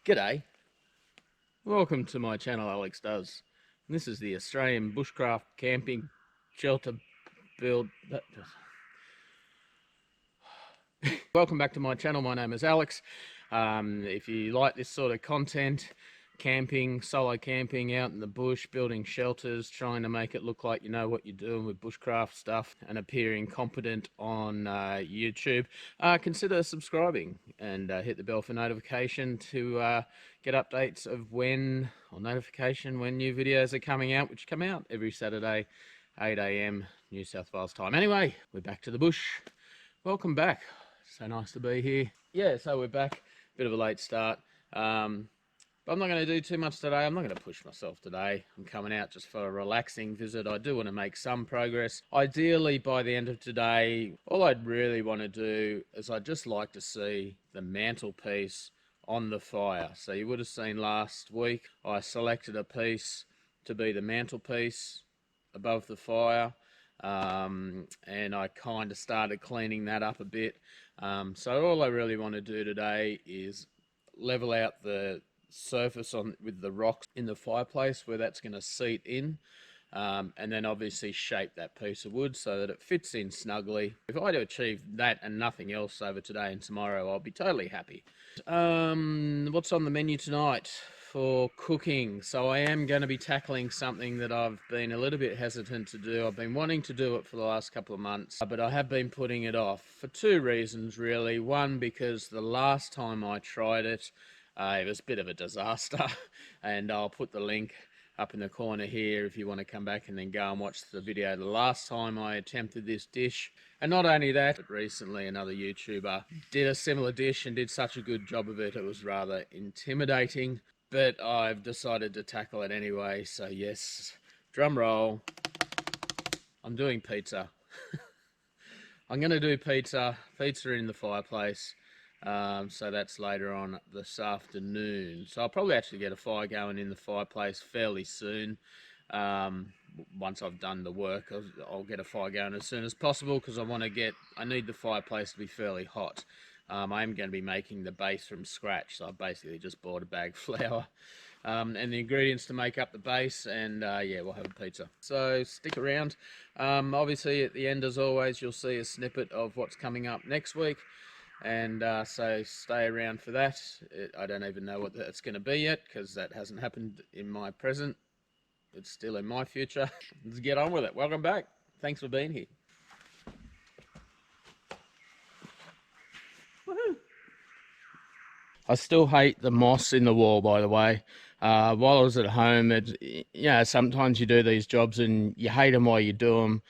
G'day, welcome to my channel Alex Does. And this is the Australian Bushcraft Camping Shelter Build. Welcome back to my channel, my name is Alex. If you like this sort of content, camping, solo camping out in the bush, building shelters, trying to make it look like you know what you're doing with bushcraft stuff and appearing competent on YouTube, consider subscribing and hit the bell for notification to get updates of notification when new videos are coming out, which come out every Saturday, 8 AM New South Wales time. Anyway, we're back to the bush. Welcome back. So nice to be here. Yeah, so we're back. Bit of a late start. But I'm not going to do too much today. I'm not going to push myself today. I'm coming out just for a relaxing visit. I do want to make some progress. Ideally, by the end of today, all I'd really want to do is I'd just like to see the mantelpiece on the fire. So you would have seen last week, I selected a piece to be the mantelpiece above the fire. And I kind of started cleaning that up a bit. So all I really want to do today is level out the surface with the rocks in the fireplace where that's going to seat in, and then obviously shape that piece of wood so that it fits in snugly. If I do achieve that and nothing else over today and tomorrow, I'll be totally happy. What's on the menu tonight for cooking? So I am going to be tackling something that I've been a little bit hesitant to do. I've been wanting to do it for the last couple of months, but I have been putting it off for two reasons really. One, because the last time I tried it, it was a bit of a disaster, and I'll put the link up in the corner here if you want to come back and then go and watch the video the last time I attempted this dish. And not only that, but recently another YouTuber did a similar dish and did such a good job of it, it was rather intimidating. But I've decided to tackle it anyway, so yes, drum roll, I'm doing pizza. I'm going to do pizza in the fireplace, so that's later on this afternoon. So I'll probably actually get a fire going in the fireplace fairly soon. Once I've done the work, I'll get a fire going as soon as possible because I need the fireplace to be fairly hot. I am going to be making the base from scratch, so I basically just bought a bag of flour and the ingredients to make up the base, and yeah, we'll have a pizza. So stick around. Obviously at the end, as always, you'll see a snippet of what's coming up next week, and so stay around for that. I don't even know what that's going to be yet because that hasn't happened in my present. It's still in my future. Let's get on with it. Welcome back. Thanks for being here. I still hate the moss in the wall, by the way. While I was at home, sometimes you do these jobs and you hate them while you do them,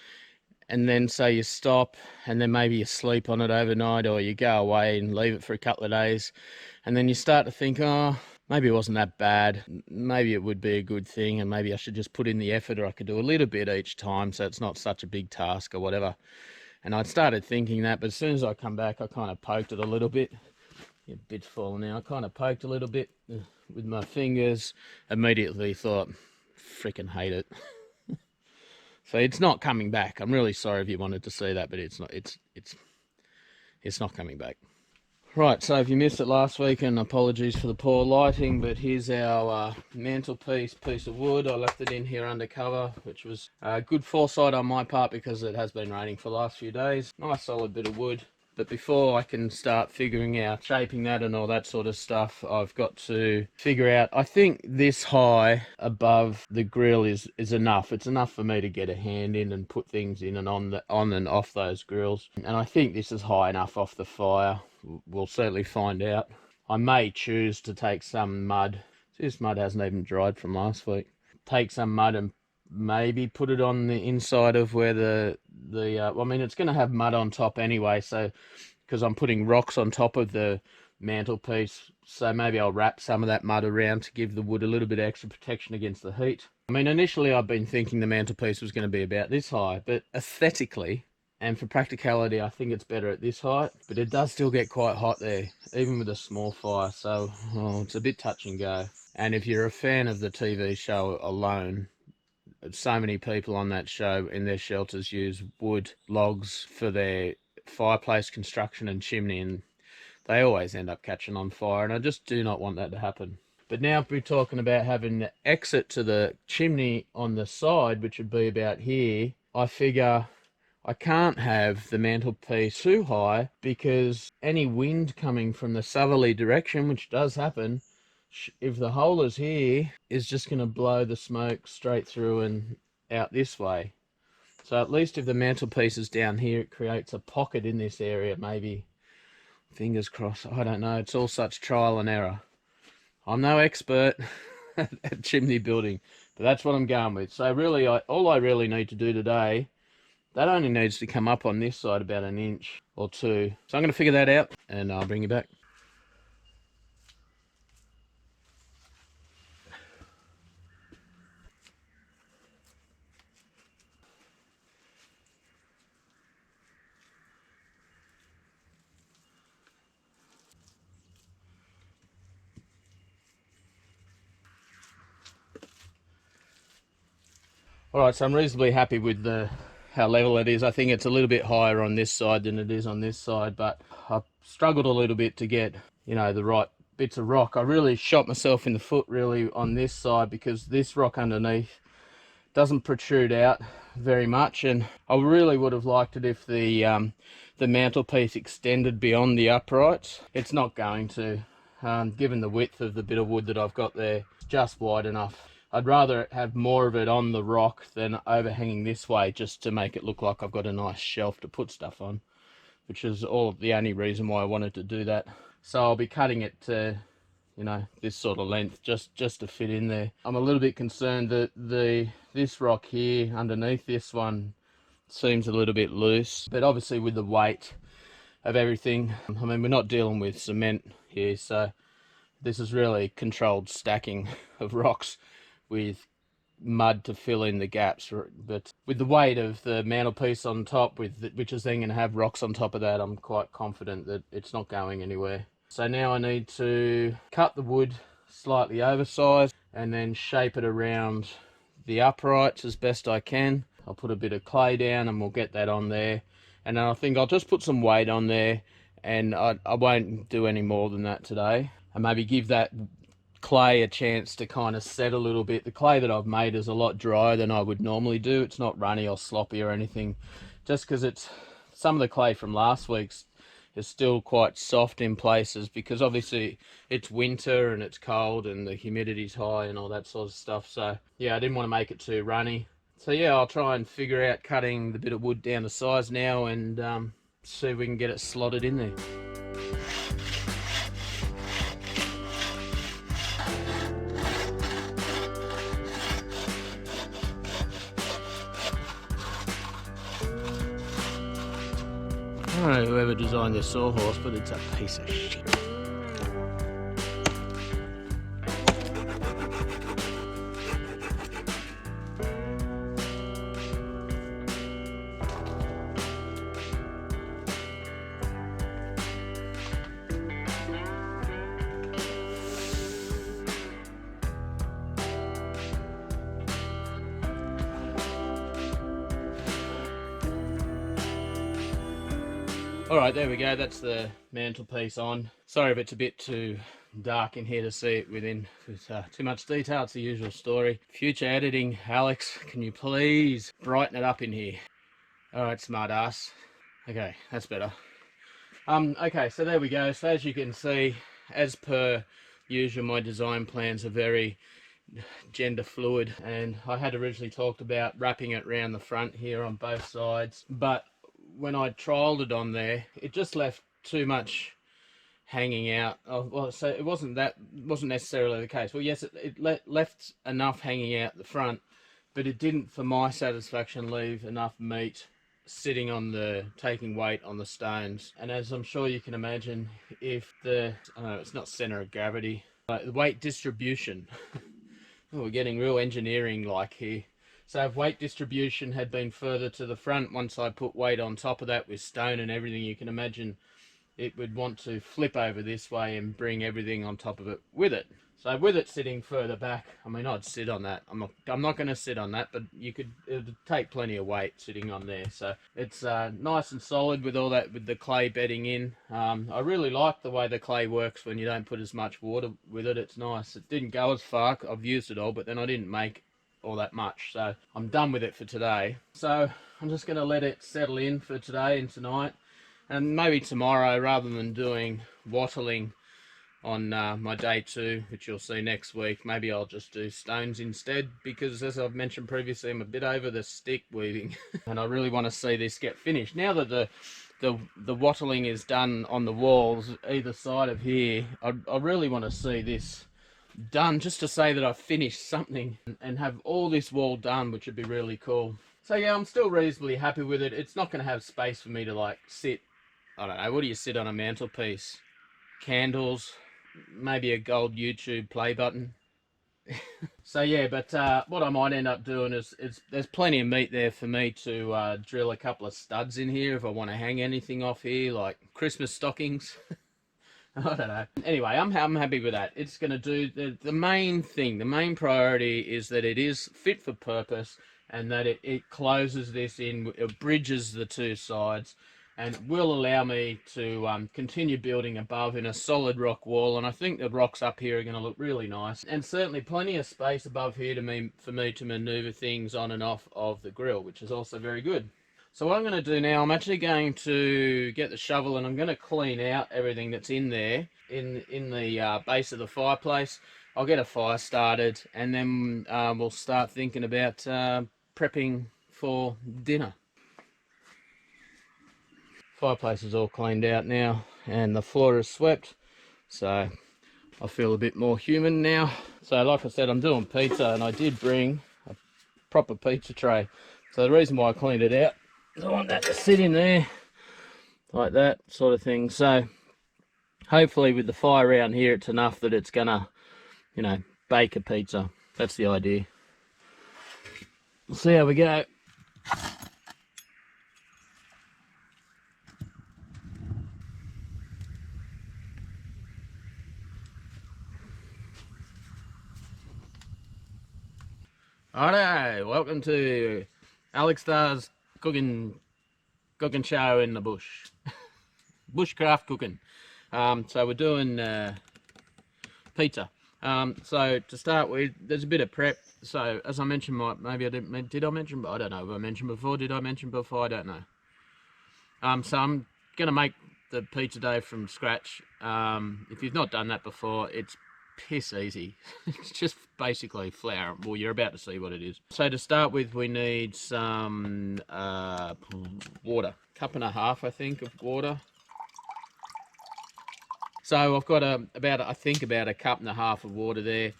and then say you stop, and then maybe you sleep on it overnight, or you go away and leave it for a couple of days, and then you start to think, oh, maybe it wasn't that bad. Maybe it would be a good thing, and maybe I should just put in the effort, or I could do a little bit each time, so it's not such a big task or whatever. And I'd started thinking that, but as soon as I come back, I kind of poked it a little bit. A bit's fallen now. I kind of poked a little bit with my fingers. Immediately thought, freaking hate it. So it's not coming back. I'm really sorry if you wanted to see that, but it's not. It's not coming back. Right. So if you missed it last week, and apologies for the poor lighting, but here's our mantelpiece piece of wood. I left it in here under cover, which was good foresight on my part because it has been raining for the last few days. Nice solid bit of wood. But before I can start figuring out shaping that and all that sort of stuff, I've got to figure out, I think this high above the grill is enough. It's enough for me to get a hand in and put things in and on and off those grills. And I think this is high enough off the fire. We'll certainly find out. I may choose to take some mud. This mud hasn't even dried from last week. Take some mud and maybe put it on the inside of where I mean, it's going to have mud on top anyway, so because I'm putting rocks on top of the mantelpiece, so maybe I'll wrap some of that mud around to give the wood a little bit extra protection against the heat. I mean, initially I've been thinking the mantelpiece was going to be about this high, but aesthetically and for practicality, I think it's better at this height, but it does still get quite hot there, even with a small fire, so it's a bit touch and go. And if you're a fan of the TV show Alone, so many people on that show in their shelters use wood logs for their fireplace construction and chimney, and they always end up catching on fire, and I just do not want that to happen. But now if we're talking about having the exit to the chimney on the side, which would be about here, I figure I can't have the mantelpiece too high, because any wind coming from the southerly direction, which does happen, if the hole is here, is just going to blow the smoke straight through and out this way. So at least if the mantelpiece is down here, it creates a pocket in this area, maybe. Fingers crossed. I don't know. It's all such trial and error. I'm no expert at chimney building, but that's what I'm going with. So really, all I really need to do today, that only needs to come up on this side about 1 inch or 2. So I'm going to figure that out, and I'll bring you back. Alright, so I'm reasonably happy with how level it is. I think it's a little bit higher on this side than it is on this side, but I've struggled a little bit to get, you know, the right bits of rock. I really shot myself in the foot really on this side, because this rock underneath doesn't protrude out very much, and I really would have liked it if the mantelpiece extended beyond the uprights. It's not going to, given the width of the bit of wood that I've got there, it's just wide enough. I'd rather have more of it on the rock than overhanging this way, just to make it look like I've got a nice shelf to put stuff on, which is the only reason why I wanted to do that. So I'll be cutting it to, you know, this sort of length, just to fit in there. I'm a little bit concerned that this rock here underneath this one seems a little bit loose, but obviously with the weight of everything, I mean, we're not dealing with cement here, so this is really controlled stacking of rocks with mud to fill in the gaps. But with the weight of the mantelpiece on top, which is then going to have rocks on top of that, I'm quite confident that it's not going anywhere. So now I need to cut the wood slightly oversized and then shape it around the uprights as best I can. I'll put a bit of clay down and we'll get that on there. And then I think I'll just put some weight on there, and I won't do any more than that today. And maybe give that clay a chance to kind of set a little bit. The clay that I've made is a lot drier than I would normally do. It's not runny or sloppy or anything, just because it's some of the clay from last week's is still quite soft in places, because obviously it's winter and it's cold and the humidity's high and all that sort of stuff. So yeah, I didn't want to make it too runny. So yeah, I'll try and figure out cutting the bit of wood down to size now, and see if we can get it slotted in there. I don't know whoever designed this sawhorse, but it's a piece of shit. Alright, there we go, that's the mantelpiece on. Sorry if it's a bit too dark in here to see it with too much detail. It's the usual story. Future editing, Alex, can you please brighten it up in here? Alright, smart ass. Okay, that's better. Okay, so there we go. So as you can see, as per usual, my design plans are very gender fluid, and I had originally talked about wrapping it around the front here on both sides, but when I trialed it on there, it just left too much hanging out. Well, so it wasn't necessarily the case. Well, yes, it left enough hanging out the front, but it didn't, for my satisfaction, leave enough meat sitting on taking weight on the stones. And as I'm sure you can imagine, if it's not center of gravity, but the weight distribution, we're getting real engineering like here. So if weight distribution had been further to the front, once I put weight on top of that with stone and everything, you can imagine it would want to flip over this way and bring everything on top of it with it. So with it sitting further back, I mean, I'd sit on that. I'm not going to sit on that, but it would take plenty of weight sitting on there. So it's nice and solid with all that, with the clay bedding in. I really like the way the clay works when you don't put as much water with it. It's nice. It didn't go as far. I've used it all, but then I didn't make all that much. So I'm done with it for today. So I'm just going to let it settle in for today and tonight. And maybe tomorrow, rather than doing wattling on my day 2, which you'll see next week, maybe I'll just do stones instead, because as I've mentioned previously, I'm a bit over the stick weaving and I really want to see this get finished. Now that the wattling is done on the walls either side of here, I really want to see this done, just to say that I've finished something and have all this wall done, which would be really cool. So yeah, I'm still reasonably happy with it. It's not going to have space for me to like sit, I don't know, what do you sit on a mantelpiece? Candles, maybe a gold YouTube play button. So yeah, but what I might end up doing is there's plenty of meat there for me to drill a couple of studs in here if I want to hang anything off here, like Christmas stockings. I don't know. Anyway, I'm happy with that. It's going to do the main thing. The main priority is that it is fit for purpose, and that it closes this in, it bridges the two sides, and will allow me to continue building above in a solid rock wall. And I think the rocks up here are going to look really nice, and certainly plenty of space above here for me to maneuver things on and off of the grill, which is also very good. So what I'm going to do now, I'm actually going to get the shovel and I'm going to clean out everything that's in there, in the base of the fireplace. I'll get a fire started, and then we'll start thinking about prepping for dinner. Fireplace is all cleaned out now and the floor is swept, so I feel a bit more human now. So like I said, I'm doing pizza, and I did bring a proper pizza tray. So the reason why I cleaned it out is I want that to sit in there like that sort of thing. So hopefully with the fire around here, it's enough that it's gonna, you know, bake a pizza. That's the idea. We'll see how we go. Alright, welcome to Alex Star's cooking show in the bush. Bushcraft cooking. So we're doing pizza. So to start with, there's a bit of prep. So as I mentioned, maybe I didn't, did I mention? I don't know if I mentioned before. Did I mention before? I don't know. So I'm gonna make the pizza dough from scratch. If you've not done that before, it's piss easy. It's just basically flour. Well, you're about to see what it is. So to start with, we need some water, 1.5 cups I think of water. So I've got about a 1.5 cups of water there.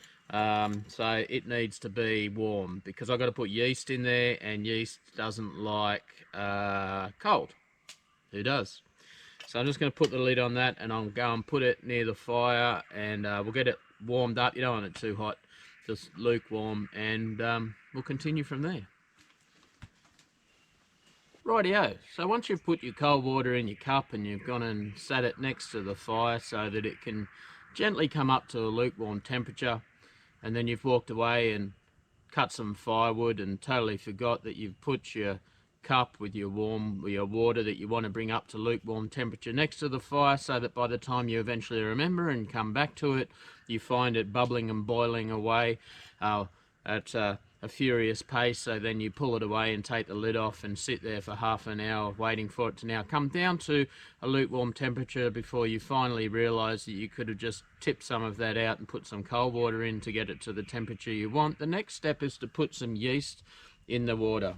So it needs to be warm, because I've got to put yeast in there, and yeast doesn't like cold. Who does? So I'm just going to put the lid on that, and I'll go and put it near the fire, and we'll get it warmed up. You don't want it too hot, just lukewarm, and we'll continue from there. Rightio, so once you've put your cold water in your cup and you've gone and sat it next to the fire so that it can gently come up to a lukewarm temperature, and then you've walked away and cut some firewood and totally forgot that you've put your cup with your water that you want to bring up to lukewarm temperature next to the fire, so that by the time you eventually remember and come back to it, you find it bubbling and boiling away at a furious pace. So then you pull it away and take the lid off and sit there for half an hour waiting for it to now come down to a lukewarm temperature, before you finally realize that you could have just tipped some of that out and put some cold water in to get it to the temperature you want. The next step is to put some yeast in the water.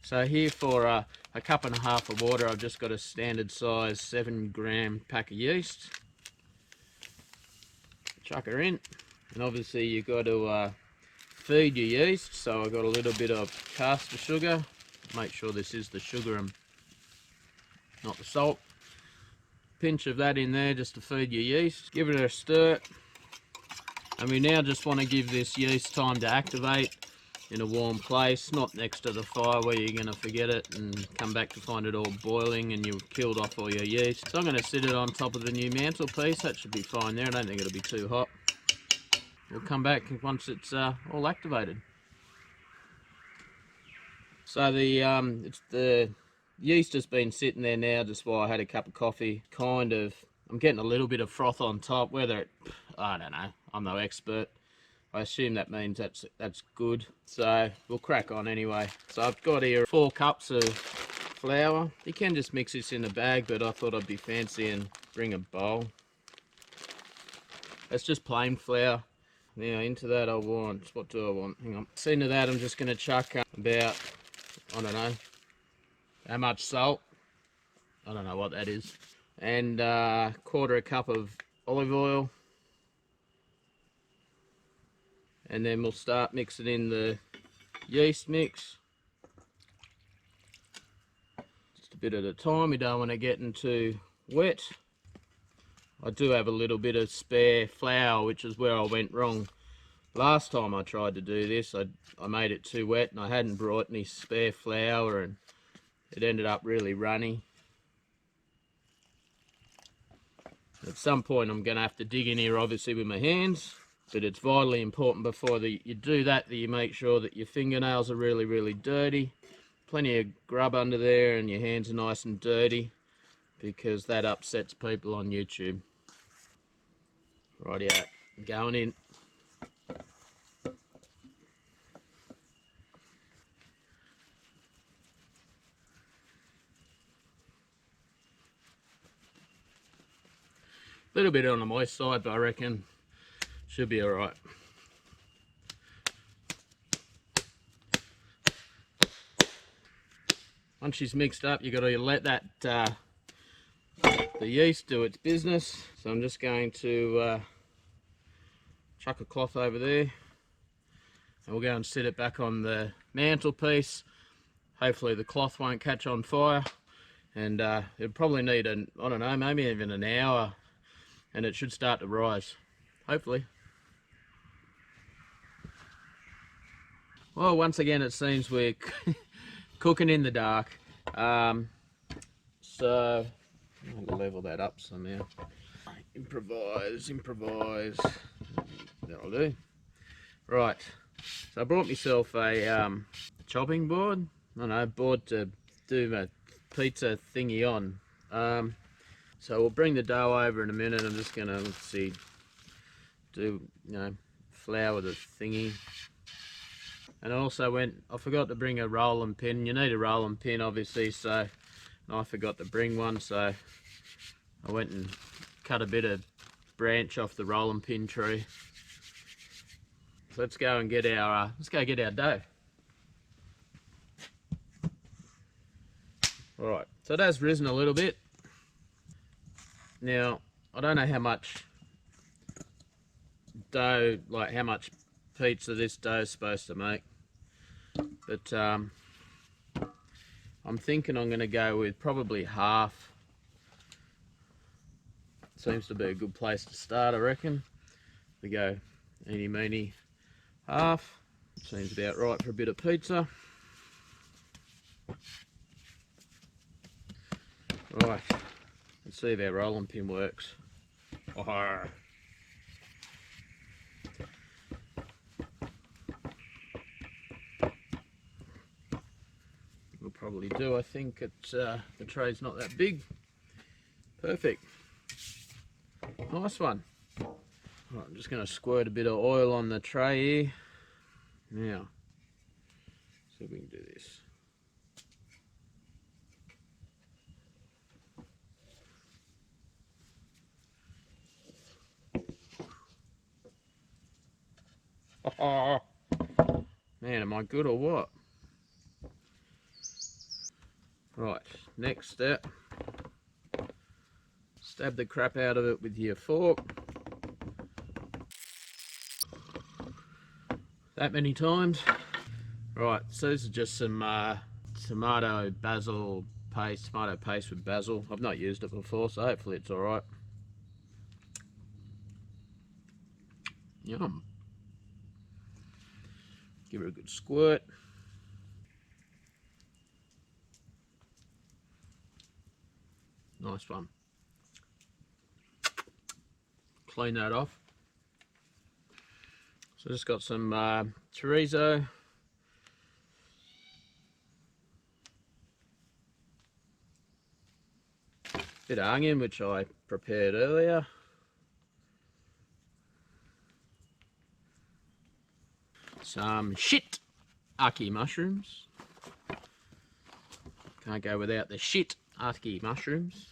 So here for a 1.5 cups of water, I've just got a standard size 7-gram pack of yeast. Chuck her in, and obviously you've got to feed your yeast. So I've got a little bit of caster sugar. Make sure this is the sugar and not the salt. Pinch of that in there just to feed your yeast. Give it a stir, and we now just want to give this yeast time to activate in a warm place, not next to the fire where you're going to forget it and come back to find it all boiling and you've killed off all your yeast. So I'm going to sit it on top of the new mantelpiece. That should be fine there. I don't think it'll be too hot. we'll come back once it's all activated. So the yeast has been sitting there now just while I had a cup of coffee. I'm getting a little bit of froth on top. Whether I don't know. I'm no expert. I assume that means that's good. So we'll crack on anyway. So I've got here 4 cups of flour. You can just mix this in a bag, but I thought I'd be fancy and bring a bowl. That's just plain flour. Now into that what do I want? Hang on. So into that I'm just going to chuck about, I don't know, how much salt. I don't know what that is. And 1/4 cup of olive oil. And then we'll start mixing in the yeast mix. Just a bit at a time, we don't want to get too wet. I do have a little bit of spare flour, which is where I went wrong. Last time I tried to do this, I made it too wet and I hadn't brought any spare flour and it ended up really runny. At some point I'm going to have to dig in here obviously with my hands, but it's vitally important before you do that you make sure that your fingernails are really, really dirty. Plenty of grub under there and your hands are nice and dirty, because that upsets people on YouTube. Rightio, going in. A little bit on the moist side, but I reckon should be alright. Once she's mixed up, you've got to let that the yeast do its business. So I'm just going to chuck a cloth over there, and we'll go and set it back on the mantelpiece. Hopefully the cloth won't catch on fire, and it'll probably need I don't know, maybe even an hour, and it should start to rise, hopefully. Well, once again it seems we're cooking in the dark. So I'll level that up somehow. Improvise. That'll do. Right, so I brought myself a chopping board. I don't know, board to do my pizza thingy on. So we'll bring the dough over in a minute. I'm just gonna, let's see, flour the thingy. And I also I forgot to bring a rolling pin. You need a rolling pin obviously, so I forgot to bring one, so I went and cut a bit of branch off the rolling pin tree. So let's go and get our dough. Alright, so it has risen a little bit. Now, I don't know how much dough, like how much pizza this dough is supposed to make, but I'm thinking I'm going to go with probably half. Seems to be a good place to start, I reckon. We go eeny meeny half. Seems about right for a bit of pizza. Right, let's see if our rolling pin works. Oh. We'll probably do. I think it's the tray's not that big. Perfect. Nice one. Right, I'm just going to squirt a bit of oil on the tray here. Now, see if we can do this. Oh, man, am I good or what? Right, next step. Stab the crap out of it with your fork. That many times. Right, so this is just some tomato paste with basil. I've not used it before, so hopefully it's alright. Yum. Give her a good squirt. Nice one. Clean that off. So just got some chorizo. Bit of onion, which I prepared earlier. Some shit aki mushrooms. Can't go without the shit aki mushrooms.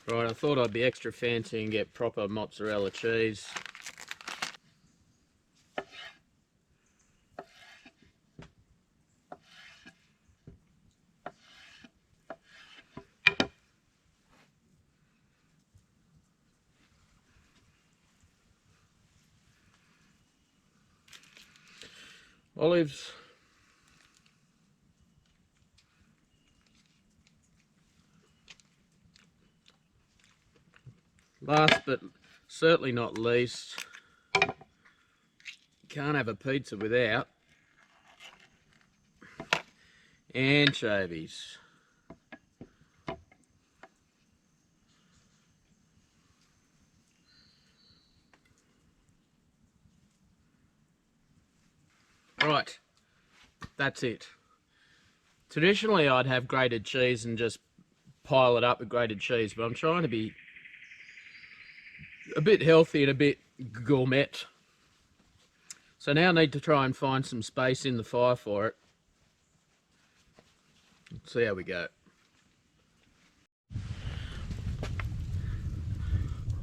Right, I thought I'd be extra fancy and get proper mozzarella cheese. Olives. Last but certainly not least, can't have a pizza without anchovies. Right, that's it. Traditionally I'd have grated cheese and just pile it up with grated cheese, but I'm trying to be a bit healthy and a bit gourmet. So now I need to try and find some space in the fire for it. Let's see how we go.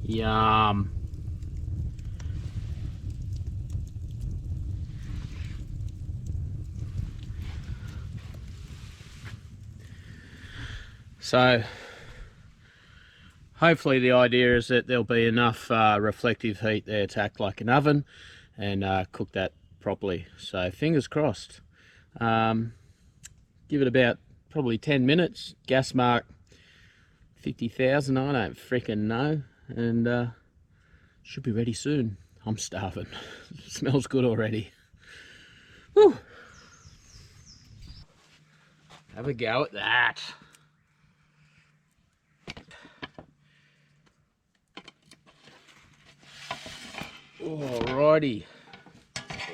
Yum. So hopefully the idea is that there'll be enough reflective heat there to act like an oven and cook that properly. So fingers crossed. Give it about probably 10 minutes. Gas mark 50,000, I don't freaking know. And should be ready soon. I'm starving. It smells good already. Whew. Have a go at that. Alrighty.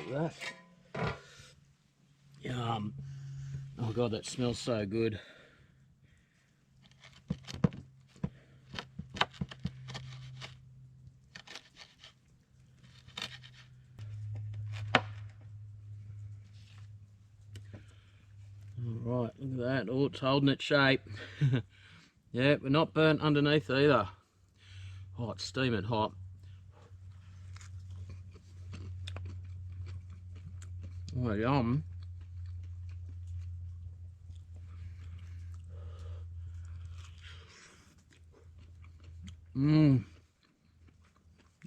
Look at that. Yum. Oh god, that smells so good. Alright, look at that. Oh, it's holding its shape. Yeah, we're not burnt underneath either. Oh, it's steaming hot. Oh, yum. Mmm.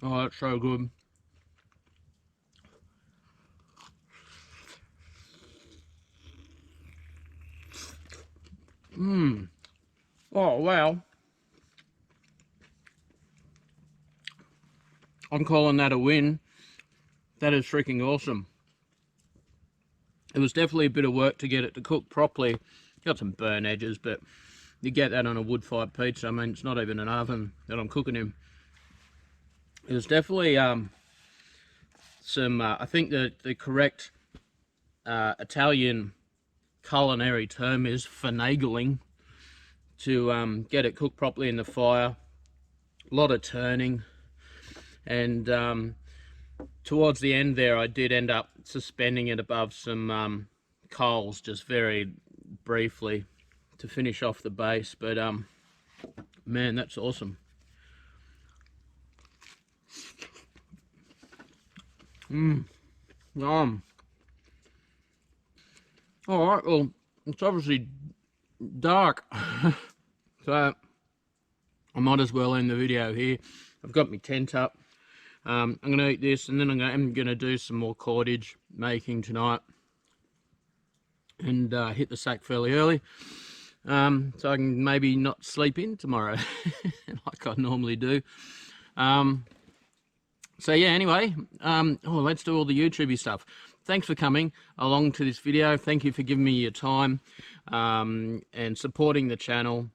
Oh, that's so good. Mmm. Oh, wow. I'm calling that a win. That is freaking awesome. It was definitely a bit of work to get it to cook properly. Got some burn edges, but you get that on a wood-fired pizza. I mean, it's not even an oven that I'm cooking in. It was definitely some, I think the correct Italian culinary term is finagling, to get it cooked properly in the fire. A lot of turning, and towards the end there I did end up suspending it above some coals just very briefly to finish off the base. But man, that's awesome. Alright, well, it's obviously dark, so I might as well end the video here. I've got my tent up. I'm going to eat this, and then I'm going to do some more cordage making tonight and hit the sack fairly early, so I can maybe not sleep in tomorrow like I normally do. So yeah, anyway, oh, let's do all the YouTubey stuff. thanks for coming along to this video. Thank you for giving me your time and supporting the channel.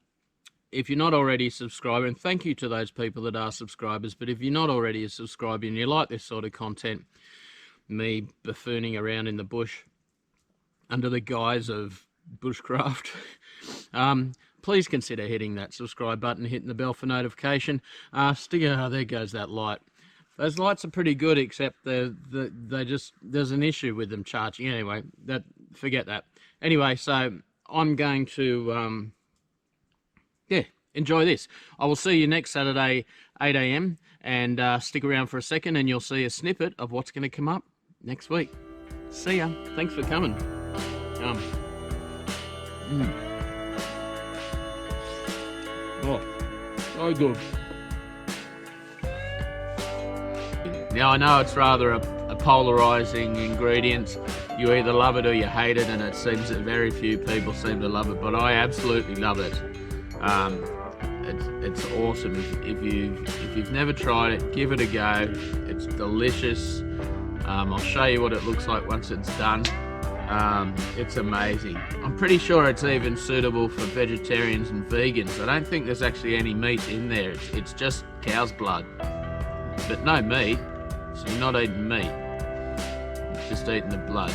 If you're not already a subscriber, and thank you to those people that are subscribers, but if you're not already a subscriber and you like this sort of content, me buffooning around in the bush under the guise of bushcraft, please consider hitting that subscribe button, hitting the bell for notification. There goes that light. Those lights are pretty good, except they just, there's an issue with them charging. Anyway, forget that. Anyway, so I'm going to enjoy this. I will see you next Saturday, 8 AM, and stick around for a second and you'll see a snippet of what's going to come up next week. See ya. Thanks for coming. Oh, so good. Now, I know it's rather a polarizing ingredient. You either love it or you hate it, and it seems that very few people seem to love it, but I absolutely love it. It's awesome. If you've never tried it, give it a go. It's delicious. I'll show you what it looks like once it's done. It's amazing. I'm pretty sure it's even suitable for vegetarians and vegans. I don't think there's actually any meat in there. It's just cow's blood, but no meat. So you're not eating meat, you're just eating the blood.